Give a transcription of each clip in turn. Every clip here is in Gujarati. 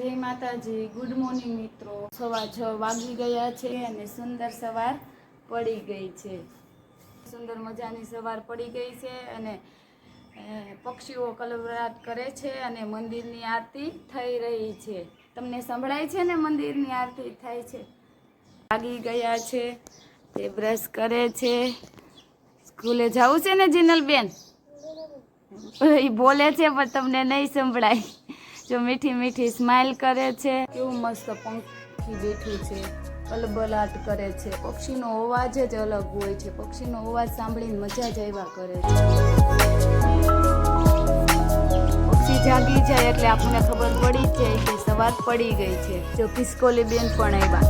જય માતાજી, ગુડ મોર્નિંગ મિત્રો। સવા 6 વાગી ગયા છે અને સુંદર સવાર પડી ગઈ છે। સુંદર મજાની સવાર પડી ગઈ છે અને પક્ષીઓ કલરવ કરે છે અને મંદિરની આરતી થઈ રહી છે। તમને સંભળાય છે ને? મંદિરની આરતી થાય છે। વાગી ગયા છે, તે બ્રશ કરે છે। સ્કૂલે જવું છે ને જીનલબેન? એ બોલે છે પણ તમને નહીં સંભળાય। જો મીઠી મીઠી સ્માઇલ કરે છે। કેવું મસ્ત પંખી બેઠું છે, કલબલાટ કરે છે। પક્ષીનો અવાજ જ અલગ હોય છે। પક્ષીનો અવાજ સાંભળીને મજા જ આવ્યા કરે છે। પક્ષી જાગી જાય એટલે આપણને ખબર પડી જ જાય કે સવાર પડી ગઈ છે। જો ખિસકોલી બેન પણ આવ્યા।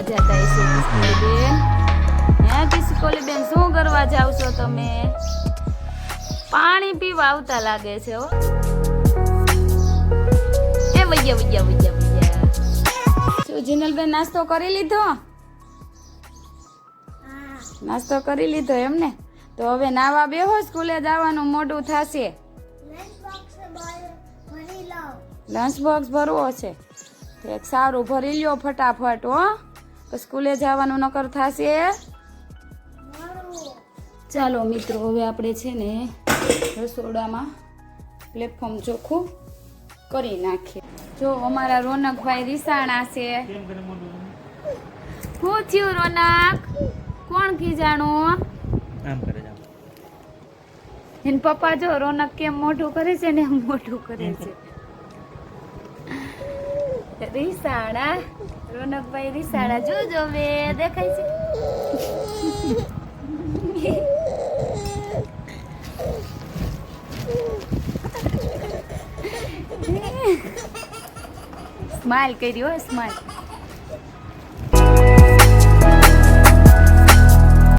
જતા હશે ખિસકોલી બેન? હે ખિસકોલી બેન, શું કરવા જાવ છો તમે? પાણી પીવા આવતા લાગે છે હો। એ વૈયા શું જીનલબેન, નાસ્તો કરી લીધો? નાસ્તો કરી લીધો એમને? તો હવે નાવા બેહો, સ્કૂલે જવાનું મોડું થશે। લંચ બોક્સ ભરવો છે? એક સારું ભરી લ્યો ફટાફટ હો, સ્કૂલે જવાનું નકર થશે। ચાલો મિત્રો, હવે આપણે છે ને રસોડામાં પ્લેટફોર્મ ચોખ્ખું કરી નાખીએ। જો અમારા રોનકભાઈ રીસાણા છે। શું થયું રોનક? કોણ ખીજાણું? એને પપ્પા જો રોનક કેમ મોઢું કરે છે ને એમ મોઢું કરે છે। રીસાણા, રોનકભાઈ રીસાણા, જોજો બે દેખાય છે। સ્માઈલ કરી હો, સ્માઈલ।